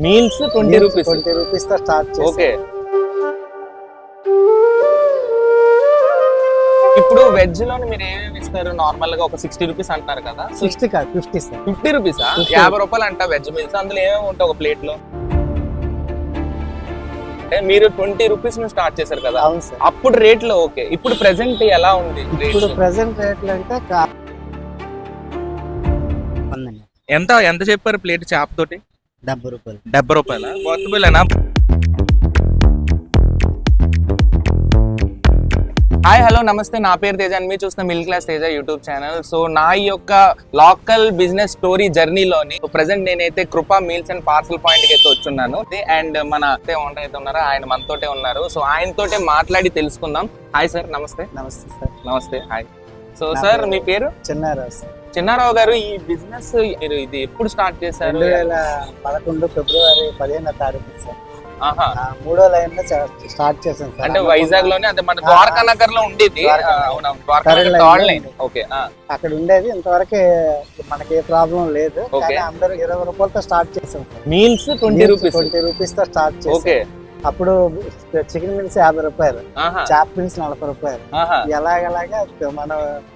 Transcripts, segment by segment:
Meals 20 rupees 20 rupees తో start చేసాం. Okay. ఇప్పుడు వెజ్ లో మీరు ఏమేమి ఇస్తారు? నార్మల్ గా ఒక 60 రూపీస్ అంటున్నారు కదా. 60 కాదు 50 సార్. 50 రూపీసా? 50 రూపాయలు అంట వెజ్ మీల్స్. అందులో ఏమేమి ఉంటాయి ఒక ప్లేట్ లో? అంటే మీరు 20 రూపీస్ ను స్టార్ట్ చేశారు కదా. అవును సార్. అప్పుడు రేట్ లో ఓకే. ఇప్పుడు ప్రెసెంట్ ఎలా ఉంది? ఇప్పుడు ప్రెసెంట్ రేట్లు అంటే ఎంత చెప్పారు ప్లేట్ చేప తోటి? 70 రూపాయలు. 70 రూపాయల పాసిబుల్నా? హాయ్ హలో నమస్తే, నా పేరు తేజ అని మీరు చూస్తున్న middle class Teja YouTube channel. So నా యొక్క లోకల్ బిజినెస్ స్టోరీ జర్నీలోని ప్రెసెంట్ నేనైతే కృపా మీల్స్ అండ్ పార్సల్ పాయింట్ కి అయితే వచ్చున్నాను. అండ్ మన ఓనర్ అయితే ఉన్నారో ఆయన మనతోటే ఉన్నారు. సో ఆయనతోటే మాట్లాడి తెలుసుకుందాం. హాయ్ సార్, నమస్తే. నమస్తే సార్. నమస్తే, హాయ్. సో సార్ మీ పేరు? చిన్నారావు గారు. ఈ బిజినెస్ మీరు ఇది ఎప్పుడు స్టార్ట్ చేశారు? 2011 ఫిబ్రవరి 15వ తారీఖు సార్. 3వ లైన్ లో స్టార్ట్ చేసాం సార్. అంటే వైజాగ్ లోనే, అంటే మన ద్వారకా నగర్ లో ఉండేది. అక్కడ ఉండేది. ఇంతవరకు మనకి ఏ ప్రాబ్లం లేదు. అందరూ 20 రూపాయలతో స్టార్ట్ చేసాం సార్. మీల్స్ 20 రూపీస్ తో స్టార్ట్ చేసాం. అప్పుడు చికెన్ మీల్స్ 50 రూపాయలు, చాప్ మీల్స్ 40 రూపాయలు. ఎలాగలాగా మన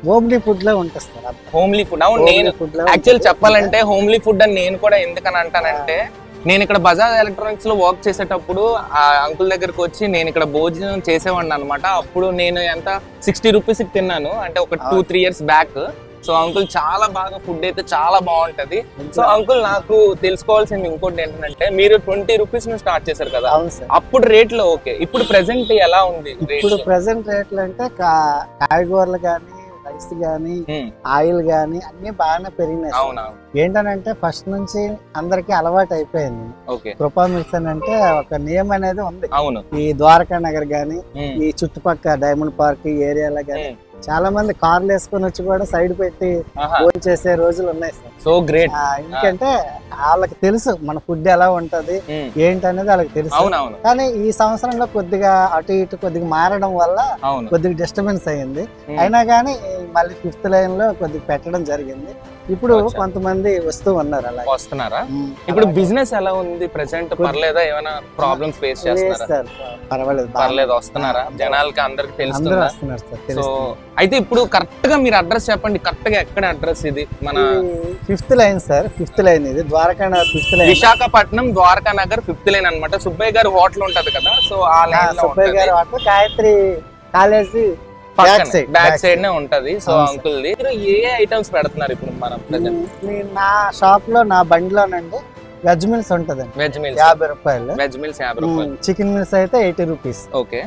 హోమ్లీ ఫుడ్ లో ఉంటుంది సార్. Homely food. అవును, నేను యాక్చువల్ చెప్పాలంటే హోమ్లీ ఫుడ్ అని నేను కూడా ఎందుకని అంటానంటే, నేను ఇక్కడ బజాజ్ ఎలక్ట్రానిక్స్ లో వర్క్ చేసేటప్పుడు ఆ అంకుల్ దగ్గరకు వచ్చి నేను ఇక్కడ భోజనం చేసేవాడిని అనమాట. అప్పుడు నేను ఎంత 60 రూపీస్ తిన్నాను, అంటే ఒక 2-3 ఇయర్స్ బ్యాక్. సో అంకుల్ చాలా బాగా ఫుడ్ అయితే చాలా బాగుంటది. సో అంకుల్ నాకు తెలుసుకోవాల్సింది ఇంకోటి ఏంటంటే, మీరు 20 రూపీస్ ను స్టార్ట్ చేశారు కదా. అప్పుడు రేట్ లో ఓకే. ఇప్పుడు ప్రెసెంట్ ఎలా ఉంది? ఇప్పుడు ప్రెసెంట్ రేట్లు అంటే కాయగూరలు గానీ, రైస్ గానీ, ఆయిల్ గానీ అన్ని బాగానే పెరిగినాయి. ఏంటనంటే ఫస్ట్ నుంచి అందరికి అలవాటు అయిపోయింది. కృపా మిల్స్ అని అంటే ఒక నియమం అనేది ఉంది. ఈ ద్వారకా నగర్ గానీ, ఈ చుట్టుపక్కల డైమండ్ పార్క్ ఈ ఏరియాలో గానీ చాలా మంది కార్లు వేసుకొని వచ్చి కూడా సైడ్ పెట్టి భోజనం చేసే రోజులు ఉన్నాయి సార్. So great. ఎందుకంటే వాళ్ళకి తెలుసు మన ఫుడ్ ఎలా ఉంటది ఏంటనేది వాళ్ళకి తెలుసు. కానీ ఈ సంవత్సరంలో కొద్దిగా అటు ఇటు కొద్దిగా మారడం వల్ల కొద్దిగా డిస్టర్బెన్స్ అయ్యింది. అయినా కానీ మళ్ళీ 5th లైన్ లో కొద్దిగా పెట్టడం జరిగింది. ఇప్పుడు కొంతమంది వస్తూ ఉన్నారు. అలా వస్తున్నారా? ఇప్పుడు బిజినెస్ ఎలా ఉంది ప్రెసెంట్? పర్లేదా? ఏమైనా ప్రాబ్లమ్స్ ఫేస్ చేస్తున్నారా? పర్లేదు, వస్తున్నారా? జనాలకి అందరికి తెలుస్తుందా? సో అయితే ఇప్పుడు కరెక్ట్ గా మీరు అడ్రస్ చెప్పండి. కరెక్ట్ గా ఎక్కడ అడ్రస్ ఇది? మన 5th line sir. 5th line ఇది Dwaraka Nagar 5th line, Visakhapatnam Dwaraka Nagar 5th line అన్నమాట. సుబ్బయ్య గారి హోటల్ ఉంటది కదా. సో ఆ లైన్ లో సుబ్బయ్య గారి hotel Gayatri college back side నే ఉంటది. So uncle the A items పెడుతున్నారు ఇప్పుడు మనం? నా షాప్ లో, నా బండిలోనండి వెజ్ మీల్స్ ఉంటది. వెజ్ మీల్స్ 50 రూపాయలు. వెజ్ మీల్స్ 50 రూపాయలు. చికెన్ మీల్స్ అయితే 80 రూపీస్. ఓకే.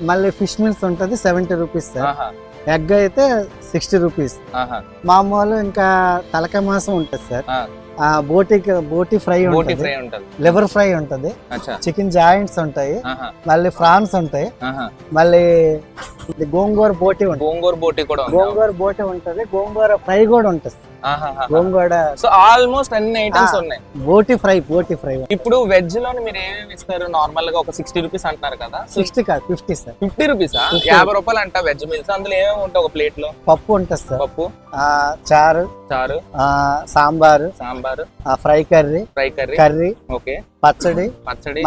మళ్ళీ ఫిష్ మీల్స్ ఉంటది 70 రూపీస్ సార్. ఎగ్ అయితే 60 రూపీస్. మామూలు ఇంకా తలకాయ మాంసం ఉంటది సార్. బోటి ఫ్రై ఉంటది, లివర్ ఫ్రై ఉంటది, చికెన్ జాయింట్స్ ఉంటాయి, మళ్ళీ ఫ్రాన్స్ ఉంటాయి, మళ్ళీ గోంగూర బోటి ఉంటది. గోంగూర బోటి ఉంటది, గోంగూర ఫ్రై కూడా ఉంటది. గోంగూర. సో ఆల్మోస్ట్ అన్ని ఐటమ్స్ ఉన్నాయి. బోటి ఫ్రై. ఇప్పుడు వెజ్ లో మీరు ఏమేమి ఇస్తారు? నార్మల్ గా ఒక 60 రూపీస్ అంటున్నారు కదా. 60 కాదు 50 సార్. 50 రూపీసా? 50 రూపాయలు అంట వెజ్ మీల్స్. అందులో ఏమేమి ఉంటాయి ఒక ప్లేట్ లో? పప్పు ఉంటుంది సార్. పప్పు, చారు, సాంబారు, ఫ్రై కర్రీ, ఓకే, పచ్చడి,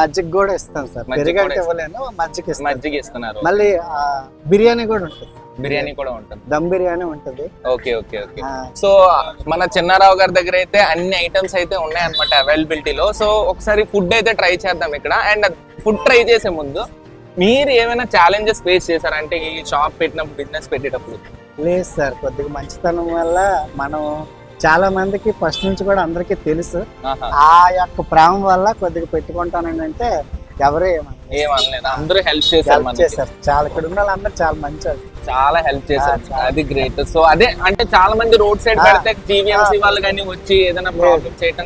మజ్జిగ కూడా ఇస్తాను సార్. పెరుగంటే ఇవ్వలేను, మజ్జిగ ఇస్తున్నారు. మళ్ళీ బిర్యానీ కూడా ఉంటుంది. దమ్ బిర్యానీ ఉంటది. ఓకే. సో మన చిన్నారావు గారి దగ్గర అయితే అన్ని ఐటమ్స్ అయితే ఉన్నాయి అనమాట అవైలబిలిటీలో. సో ఒకసారి ఫుడ్ అయితే ట్రై చేద్దాం ఇక్కడ. అండ్ ఫుడ్ ట్రై చేసే ముందు మీరు ఏమైనా ఛాలెంజెస్ ఫేస్ చేశారా? అంటే ఈ షాప్ పెట్టినప్పుడు, బిజినెస్ పెట్టేటప్పుడు? లేదు సార్. కొద్దిగా మంచితనం వల్ల మనం చాలా మందికి ఫస్ట్ నుంచి కూడా అందరికీ తెలుసు. ఆ యొక్క ప్రేమ వల్ల కొద్దిగా పెట్టుకుంటానండి. అంటే ఎవరు ఏమనలేదు, అందరూ హెల్ప్ చేశారు. చాలా ఇక్కడ ఉన్న వాళ్ళందరూ చాలా మంచి, చాలా హెల్ప్ చేశారు. అది గ్రేట్. సో అదే అంటే చాలా మంది రోడ్ సైడ్ పెడితే జీవీఎంసీ వాళ్ళు కానీ వచ్చి ఏదైనా ప్రాబ్లం చేయడం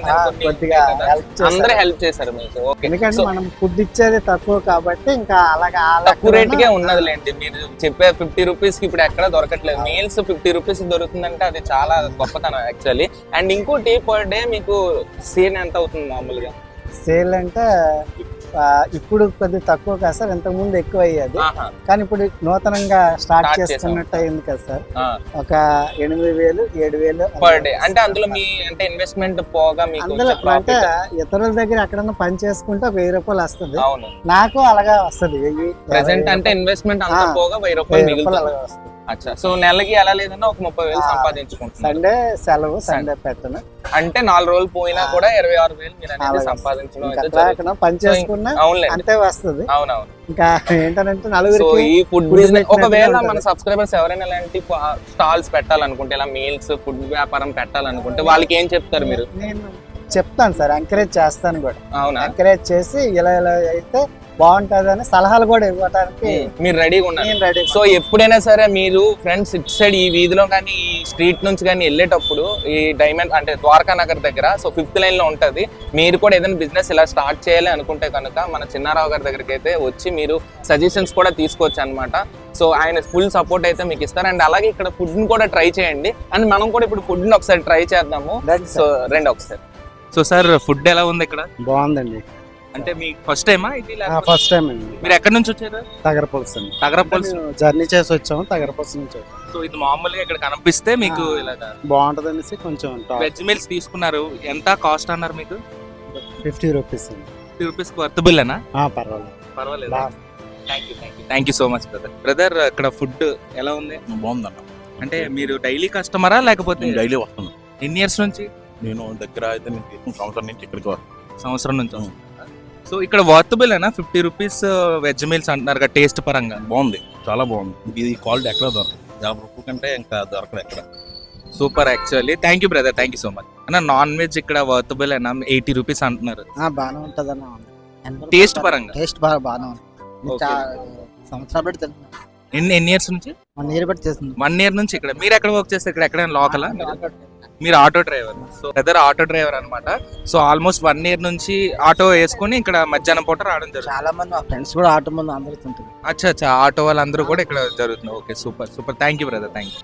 అందరూ హెల్ప్ చేశారు మీకు. ఎందుకంటే మనం ఫుడ్ ఇచ్చేది తక్కువ కాబట్టి ఇంకా అలాగా తక్కువ రేట్ గా ఉన్నదిలేండి. మీరు చెప్పే 50 రూపీస్ కి ఇప్పుడు ఎక్కడ దొరకట్లేదు. మీల్స్ 50 రూపీస్ దొరుకుతుందంటే అది చాలా గొప్పతనం యాక్చువల్లీ. అండ్ ఇంకోటి పర్ డే మీకు సేల్ ఎంత అవుతుంది మామూలుగా? సేల్ అంటే ఇప్పుడు కొద్దిగా తక్కువ కదా సార్, ఇంతకు ముందు ఎక్కువ అయ్యేది. ఆహా. కానీ ఇప్పుడు నూతనంగా స్టార్ట్ Start చేసుకున్నట్టు అయింది కదా సార్. ఆ. ఒక 8,000 7,000 పర్ డే. అంటే అందులో మీ అంటే ఇన్వెస్ట్మెంట్ పోగా మీకు అందులో వచ్చే అంటే profit. ఇతరుల దగ్గర ఎక్కడన్నా పని చేసుకుంటే 1,000 రూపాయలు వస్తుంది. అవును. నాకు అలాగా వస్తుంది. ప్రెసెంట్ అంటే ఇన్వెస్ట్మెంట్ అంతా పోగా 1,000 రూపాయలు మిగులుతుంది. అలాగా వస్తుంది. అచ్చా. సో నెలకి ఎలా లేదన్నా ఒక 30,000 సంపాదించుకుంటున్నారు. సండే సెలవు, సండే పెట్టను. అంటే 4 రోజులు పోయినా కూడా 26,000 మీరు అనేది సంపాదించడం అయితే జరుగుతుంది. పని చేసుకున్నా అవునులేండి. అంతే వస్తుంది. అవునవును. ఇంకా ఏంటంటే సో నలుగురికి ఈ ఫుడ్ food బిజినెస్ పెట్టినట్టుగా ఒకవేళ ఉంటుంది. మన సబ్స్క్రైబర్స్ ఎవరైనా ఇలాంటి స్టాల్స్ పెట్టాలనుకుంటే, ఇలా మీల్స్ ఫుడ్ వ్యాపారం పెట్టాలనుకుంటే వాళ్ళకి ఏం చెప్తారు మీరు? నేను చెప్తాను సార్, ఎంకరేజ్ చేస్తాను కూడా. అవునా? ఎంకరేజ్ చేసి ఇలా అయితే బాగుంటదని సలహాలు కూడా ఇవ్వడానికి మీరు రెడీగా ఉన్నారు. నేను రెడీ. సో ఎప్పుడైనా సరే మీరు ఫ్రెండ్స్ ఇటు సైడ్ ఈ వీధిలో కానీ ఈ స్ట్రీట్ నుంచి కానీ వెళ్ళేటప్పుడు ఈ డైమండ్ అంటే ద్వారకా నగర్ దగ్గర సో 5th లైన్ లో ఉంటది. మీరు కూడా ఏదైనా బిజినెస్ ఇలా స్టార్ట్ చేయాలి అనుకుంటే కనుక మన చిన్నారావు గారి దగ్గరికి అయితే వచ్చి మీరు సజెషన్స్ కూడా తీసుకోవచ్చు అనమాట. సో ఆయన ఫుల్ సపోర్ట్ అయితే మీకు ఇస్తారు. అండ్ అలాగే ఇక్కడ ఫుడ్ ని కూడా ట్రై చేయండి. అండ్ మనం కూడా ఇప్పుడు ఫుడ్ ని ఒకసారి ట్రై చేద్దాము. సో రెండు ఒకసారి. సో సార్ ఫుడ్ ఎలా ఉంది ఇక్కడ? బాగుందండి. అంటే మీ ఫస్ట్ టైమా ఇది? ఫస్ట్ టైం అండి. మీరు ఎక్కడి నుంచి వచ్చారు? తగరపల్స్ అండి. తగరపల్స్ జర్నీ చేసి వచ్చాము, తగరపల్స్ నుంచి వచ్చాము. సో ఇది మామూలుగా ఇక్కడ కనిపిస్తే మీకు ఇలాగా బాగుంటది అనేసి కొంచెం వెజ్ మీల్స్ తీసుకున్నారు. ఎంత కాస్ట్ అన్నారు మీకు? 50 రూపీస్ అండి. 50 రూపీస్ వర్తబుల్ అనా? పర్వాలేదు. పర్వాలేదు. Thank you so much brother. Brother ఇక్కడ ఫుడ్ ఎలా ఉంది? బాగుందన్న. అంటే మీరు డైలీ కస్టమరా లేకపోతే నేను డైలీ వస్తున్నాను. ఎన్ని ఇయర్స్ నుంచి? నేను దగ్గర అయితే నేను తీసుకున్న సంవత్సరం నుంచి ఇక్కడికి సంవత్సరం నుంచి. సో ఇక్కడ వర్తబుల్ అయినా 50 రూపీస్ వెజ్ మీల్స్ అంటున్నారు కదా, టేస్ట్ పరంగా బాగుంది, చాలా బాగుంది. ఇది క్వాలిటీ ఎక్కడ దొరకదు, 50 రూపాయల కంటే ఇంకా దొరకదు ఎక్కడ. Super actually. Thank you brother, thank you so much. అన్న నాన్ వెజ్ ఇక్కడ వర్తబుల్ అయినా 80 రూపీస్ అంటున్నారు. బాగానే ఉంటది అన్న. టేస్ట్ పరంగా టేస్ట్ బాగానే ఉంది. సంవత్సరాలు బట్టి తింటున్నాను. ఎన్ని ఇయర్స్ నుంచి? 1 ఇయర్ బట్టి చేస్తుంది. 1 ఇయర్ నుంచి ఇక్కడ. మీరు ఎక్కడ వర్క్ చేస్తే ఇక్కడ ఎక్కడైనా లోకల్? మీరు auto driver. So brother auto driver అనమాట. సో ఆల్మోస్ట్ 1 ఇయర్ నుంచి ఆటో వేసుకుని ఇక్కడ మధ్యాహ్నం పూట రావడం జరుగుతుంది. చాలా మంది మా ఫ్రెండ్స్ కూడా ఆటో మంది అందరూ తింటారు. అచ్చా ఆటో వాళ్ళందరూ కూడా ఇక్కడ జరుగుతుంది. Okay super super. Thank you brother, thank you.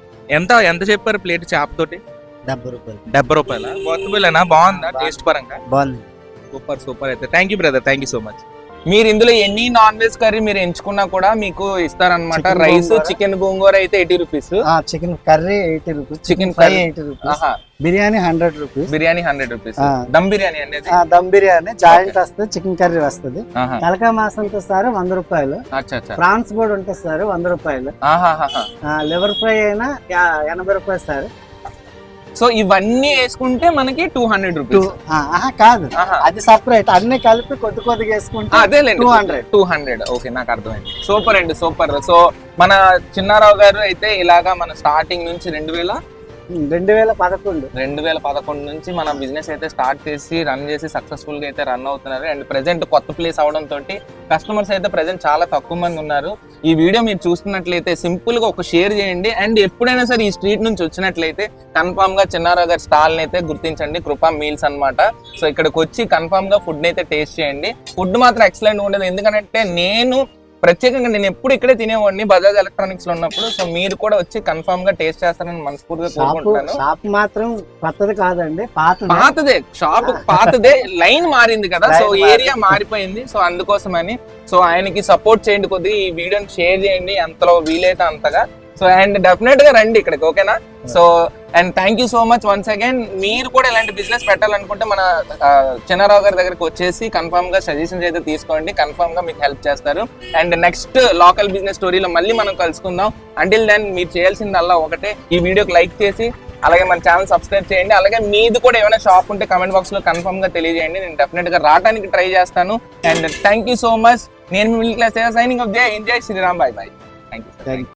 ఎంత చెప్పారు ప్లేట్ చేప తోటి? 70 రూపాయలు. 70 రూపాయల వర్తబుల్ అయినా? బాగుందా టేస్ట్ పరంగా? బాగుంది. Super super. అయితే thank you brother, thank you so much. మీరు ఇందులో ఎన్ని నాన్ వెజ్ కర్రీ మీరు ఎంచుకున్నా కూడా మీకు ఇస్తారనమాట. రైస్ చికెన్ గోంగూర అయితే 80 rupees, chicken curry 80 rupees, chicken fry 80 rupees, biryani 100 rupees, biryani 100 rupees, dum biryani అనేది దమ్ బిర్యానీ జాయింట్ వస్తుంది, చికెన్ కర్రీ వస్తుంది. తలకాయ మాసంతో సార్ 100 రూపాయలు. ప్రాన్స్ కూడా ఉంటుంది సార్ 100 రూపాయలు. లివర్ ఫ్రై అయినా 80 రూపాయలు సార్. సో ఇవన్నీ వేసుకుంటే మనకి 200 రూపీస్. కాదు, అది సపరేట్. అన్ని కలిపి కొద్దిగా వేసుకుంటే అదే 200. ఓకే, నాకు అర్థమైంది. సూపర్ అండి, సూపర్. సో మన చిన్నారావు గారు అయితే ఇలాగా మన స్టార్టింగ్ నుంచి 2011 నుంచి మన బిజినెస్ అయితే స్టార్ట్ చేసి రన్ చేసి సక్సెస్ఫుల్ గా అయితే రన్ అవుతున్నారు. అండ్ ప్రెసెంట్ కొత్త ప్లేస్ అవడం తోటి కస్టమర్స్ అయితే ప్రెసెంట్ చాలా తక్కువ మంది ఉన్నారు. ఈ వీడియో మీరు చూస్తున్నట్లయితే సింపుల్ గా ఒక షేర్ చేయండి. అండ్ ఎప్పుడైనా సరే ఈ స్ట్రీట్ నుంచి వచ్చినట్లయితే కన్ఫామ్ గా చిన్నారావు గారి స్టాల్ అయితే గుర్తించండి, కృపా మీల్స్ అన్నమాట. సో ఇక్కడికి వచ్చి కన్ఫామ్ గా ఫుడ్ అయితే టేస్ట్ చేయండి. ఫుడ్ మాత్రం ఎక్సలెంట్ ఉండదు. ఎందుకంటే నేను ప్రత్యేకంగా నేను ఎప్పుడు ఇక్కడే తినేవాడిని బజాజ్ ఎలక్ట్రానిక్స్ లో ఉన్నప్పుడు. సో మీరు కూడా వచ్చి కన్ఫర్మ్ గా టేస్ట్ చేస్తారని మనస్ఫూర్తిగా కోరుకుంటున్నాను. షాప్ మాత్రం కొత్తది కాదండి, పాతదే. షాప్ పాతదే, లైన్ మారింది కదా, సో ఏరియా మారిపోయింది. సో అందుకోసమని సో ఆయనకి సపోర్ట్ చేయండి, కొద్దిగా ఈ వీడియోని షేర్ చేయండి ఎంతలో వీలైతే అంతగా. సో అండ్ డెఫినెట్ గా రండి ఇక్కడికి, ఓకేనా? So and thank you so much once again. మీరు కూడా ఇలాంటి బిజినెస్ పెట్టాలనుకుంటే మన చిన్నారావు గారి దగ్గరికి వచ్చేసి కన్ఫర్మ్ గా సజెషన్స్ అయితే తీసుకోండి, కన్ఫర్మ్ గా మీకు హెల్ప్ చేస్తారు. అండ్ నెక్స్ట్ లోకల్ బిజినెస్ స్టోరీలో మళ్ళీ మనం కలుసుకుందాం. అంటిల్ దెన్ మీరు చేయాల్సిందల్లా ఒకటే, ఈ వీడియోకి లైక్ చేసి అలాగే మన ఛానల్ సబ్స్క్రైబ్ చేయండి. అలాగే మీది కూడా ఏమైనా షాప్ ఉంటే కమెంట్ బాక్స్ లో కన్ఫర్మ్ గా తెలియజేయండి, నేను డెఫినెట్ గా రావడానికి ట్రై చేస్తాను. And thank you so much. నేను middle class signing off Jai Shri Ram. Bye bye. Thank you.